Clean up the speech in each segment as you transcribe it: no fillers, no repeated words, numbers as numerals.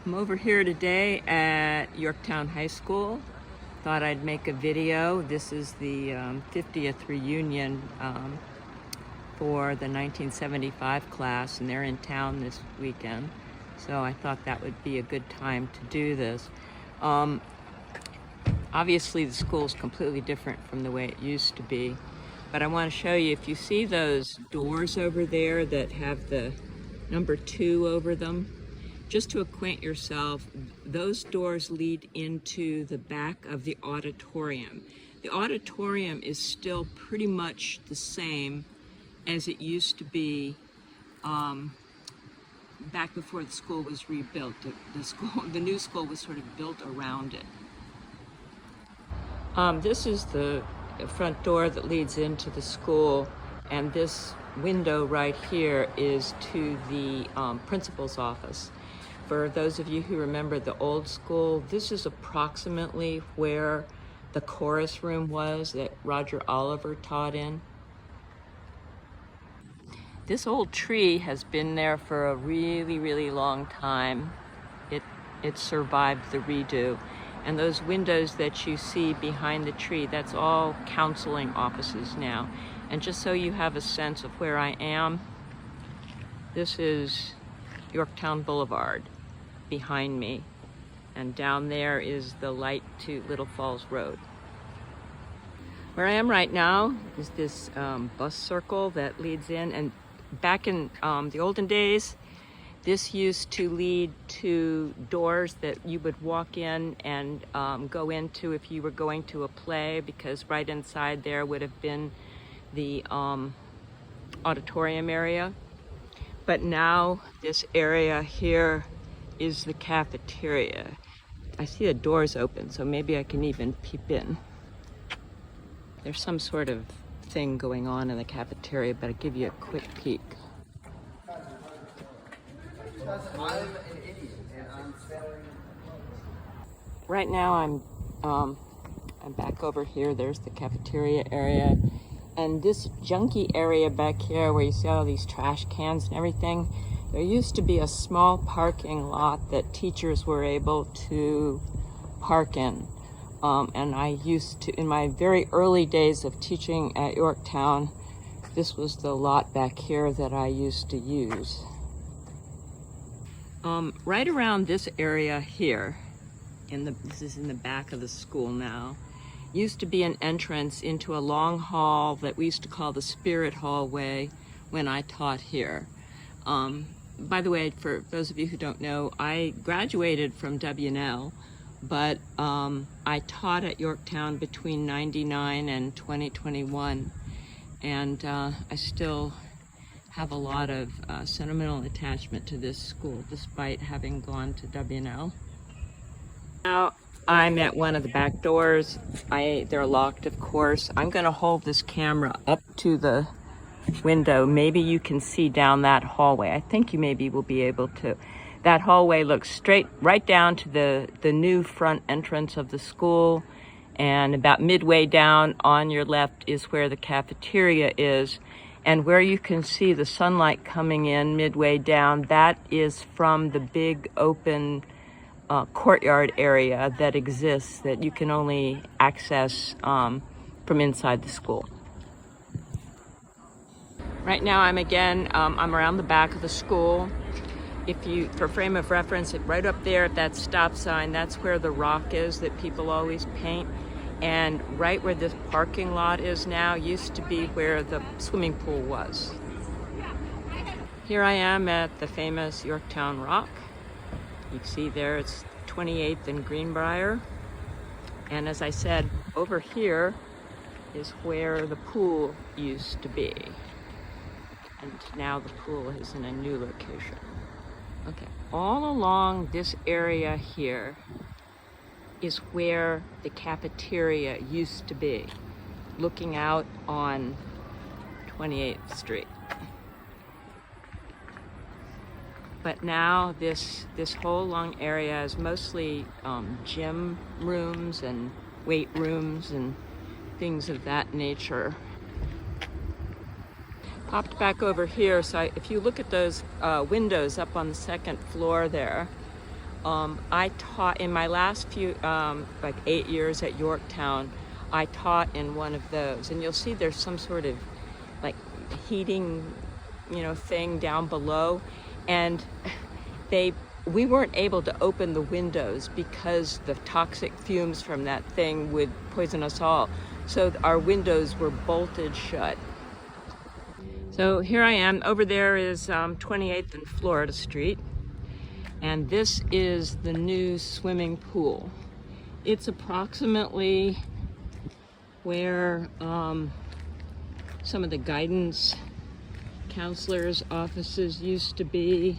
I'm over here today at Yorktown High School. Thought I'd make a video. This is the 50th reunion for the 1975 class, and they're in town this weekend. So I thought that would be a good time to do this. Obviously the school is completely different from the way it used to be, but I want to show you, if you see those doors over there that have the number 2 over them, just to acquaint yourself, those doors lead into the back of the auditorium. The auditorium is still pretty much the same as it used to be back before the school was rebuilt. The new school was sort of built around it. This is the front door that leads into the school, and this window right here is to the principal's office. For those of you who remember the old school, this is approximately where the chorus room was that Roger Oliver taught in. This old tree has been there for a really, really long time. It survived the redo. And those windows that you see behind the tree, that's all counseling offices now. And just so you have a sense of where I am, this is Yorktown Boulevard behind me, and down there is the light to Little Falls Road. Where I am right now is this bus circle that leads in, and back in the olden days, this used to lead to doors that you would walk in and go into if you were going to a play, because right inside there would have been the auditorium area. But now this area here is the cafeteria. I see the doors open, so maybe I can even peep in. There's some sort of thing going on in the cafeteria, but I'll give you a quick peek. Right now I'm back over here. There's the cafeteria area, and this junky area back here where you see all these trash cans and everything, there used to be a small parking lot that teachers were able to park in. And I used to, in my very early days of teaching at Yorktown, this was the lot back here that I used to use. Right around this area here, this is in the back of the school now, used to be an entrance into a long hall that we used to call the Spirit Hallway when I taught here. By the way, for those of you who don't know, I graduated from W&L, but I taught at Yorktown between '99 and 2021, and I still have a lot of sentimental attachment to this school, despite having gone to W&L. Now I'm at one of the back doors. They're locked, of course. I'm going to hold this camera up to the window. Maybe you can see down that hallway. I think you maybe will be able to. That hallway looks straight right down to the new front entrance of the school, and about midway down on your left is where the cafeteria is, and where you can see the sunlight coming in midway down, that is from the big open courtyard area that exists that you can only access from inside the school. Right now I'm around the back of the school. For frame of reference, right up there at that stop sign, that's where the rock is that people always paint. And right where this parking lot is now used to be where the swimming pool was. Here I am at the famous Yorktown Rock. You can see there it's 28th and Greenbrier. And as I said, over here is where the pool used to be. And now the pool is in a new location. Okay, all along this area here is where the cafeteria used to be, looking out on 28th Street. But now this whole long area is mostly gym rooms and weight rooms and things of that nature. Popped back over here, so if you look at those windows up on the second floor there, I taught in my last few, like 8 years at Yorktown, I taught in one of those. And you'll see there's some sort of like heating, thing down below. And we weren't able to open the windows because the toxic fumes from that thing would poison us all. So our windows were bolted shut. So here I am. Over there is 28th and Florida Street. And this is the new swimming pool. It's approximately where some of the guidance counselors' offices used to be,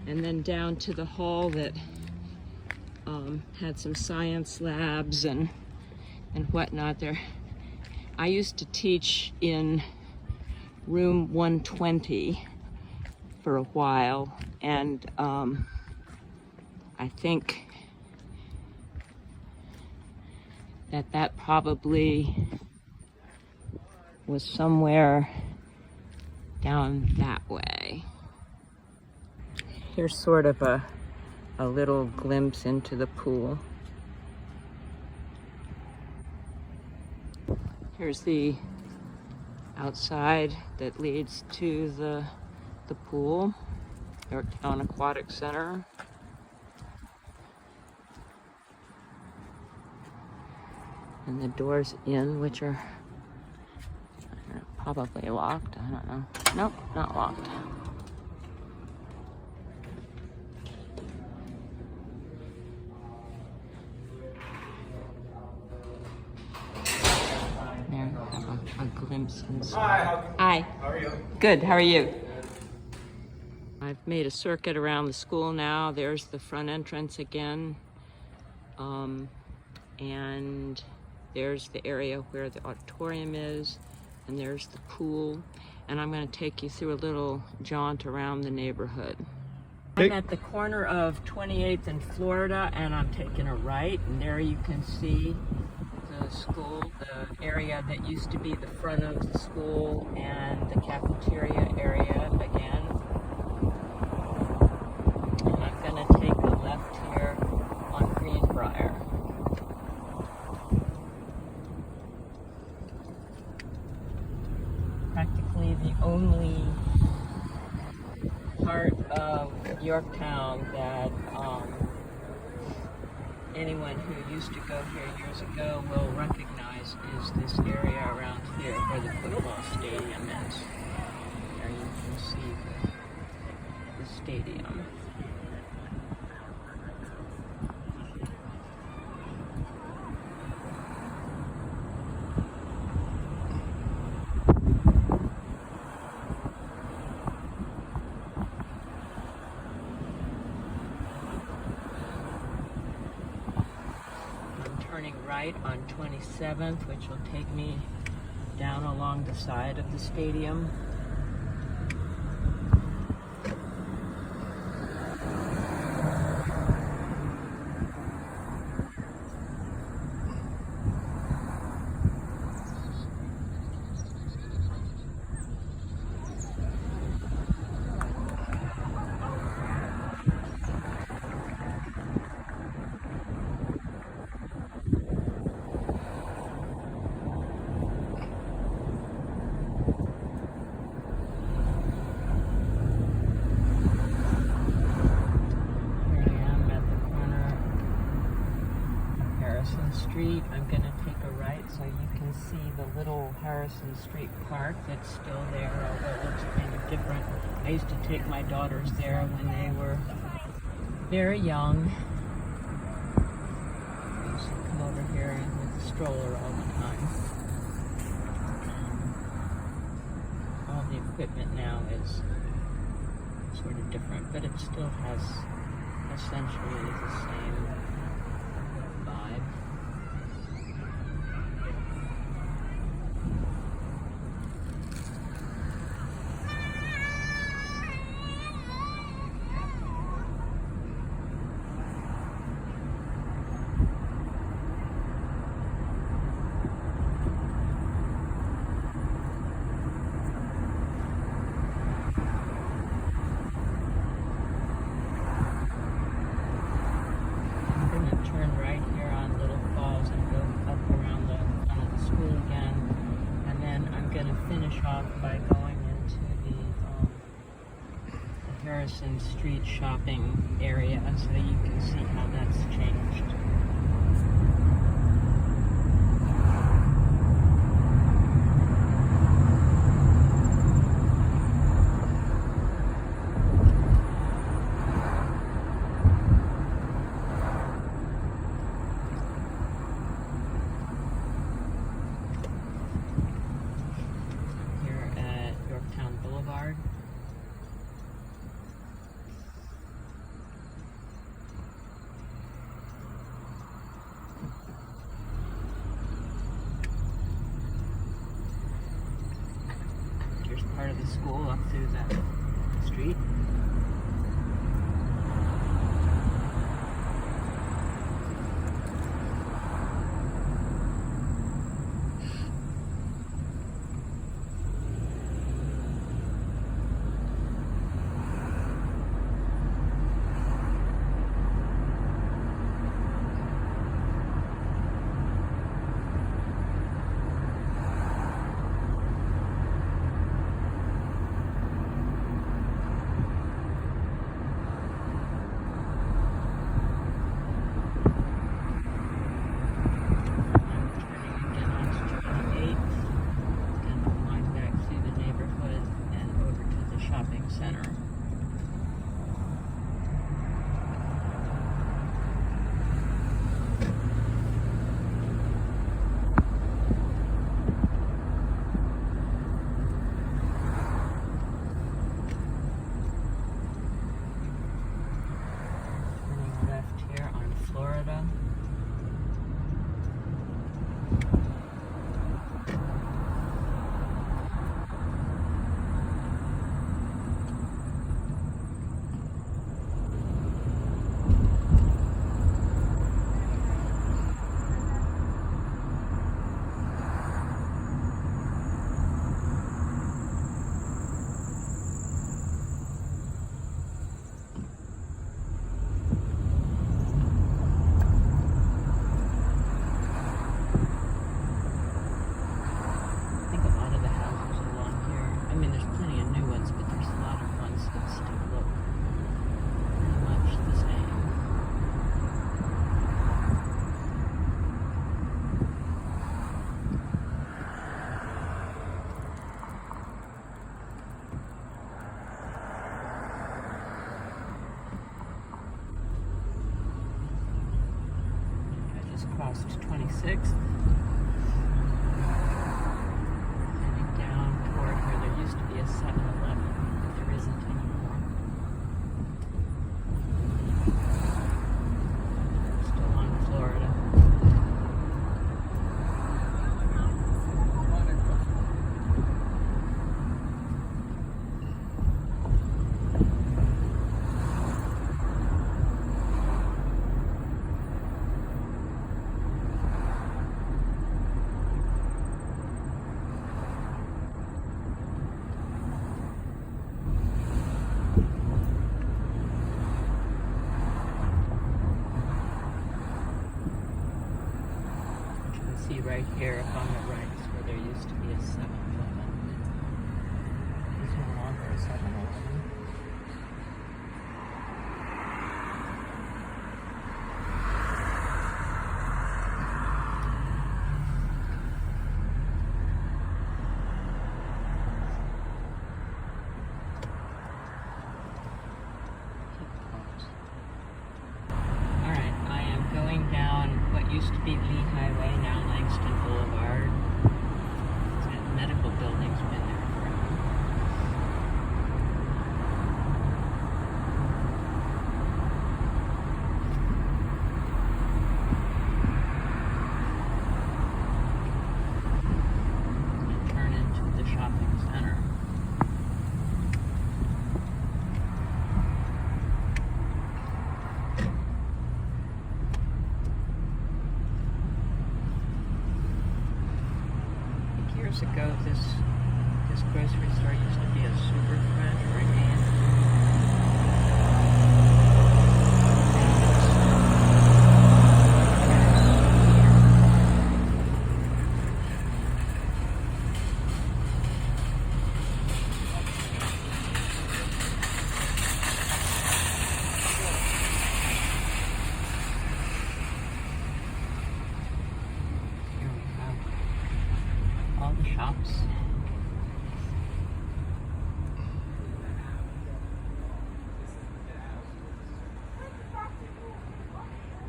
and then down to the hall that had some science labs and whatnot there. I used to teach in room 120 for a while, and I think that probably was somewhere down that way. Here's sort of a little glimpse into the pool. Here's the outside that leads to the pool, Yorktown Aquatic Center. And the doors in, which are probably locked, I don't know. Nope, not locked. There, have a glimpse inside. Hi. How are you? Good, how are you? I've made a circuit around the school now. There's the front entrance again. And there's the area where the auditorium is, and there's the pool. And I'm going to take you through a little jaunt around the neighborhood. I'm at the corner of 28th and Florida, and I'm taking a right, and there you can see the school, the area that used to be the front of the school, and the cafeteria area again. And I'm going to take a left here on Greenbrier. Practically the only part of Yorktown that anyone who used to go here years ago will recognize is this area around here where the football stadium is. There you can see the stadium. Turning right on 27th, which will take me down along the side of the stadium. Street. I'm going to take a right so you can see the little Harrison Street Park that's still there, although it looks kind of different. I used to take my daughters there when they were very young. I used to come over here with the stroller all the time. All the equipment now is sort of different, but it still has essentially the same vibe. Harrison Street shopping area, so you can see how that's changed. Here at Yorktown Boulevard. Here's part of the school up through that street. Center. Turning left here on Florida. Crossed 26th, heading down toward where there used to be a 7-Eleven, but there isn't anymore. Still on Florida. Right here up on the right is where there used to be a 7-Eleven. There's no longer a 7-Eleven. Alright, I am going down what used to be Lee Highway, now Langston Boulevard. That medical building's been there forever. And turn into the shopping center. Years ago, this grocery store used to be a super fresh or a shops.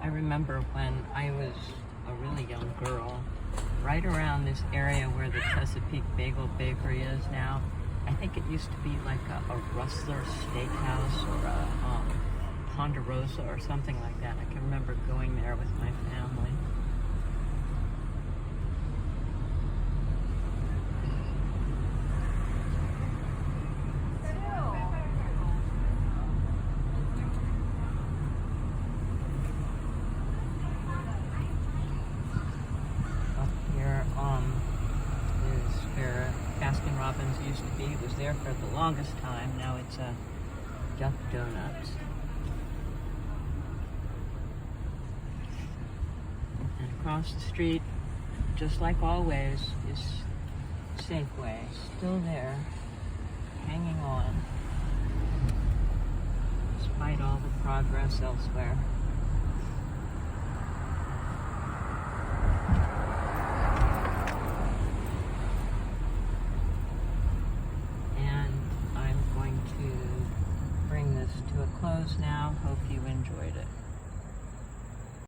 I remember when I was a really young girl, right around this area where the Chesapeake Bagel Bakery is now, I think it used to be like a Rustler Steakhouse or a Ponderosa or something like that. I can remember going there with my family. Is where Baskin Robbins used to be. It was there for the longest time. Now it's a Duck Donuts. And across the street, just like always, is Safeway. Still there, hanging on, despite all the progress elsewhere.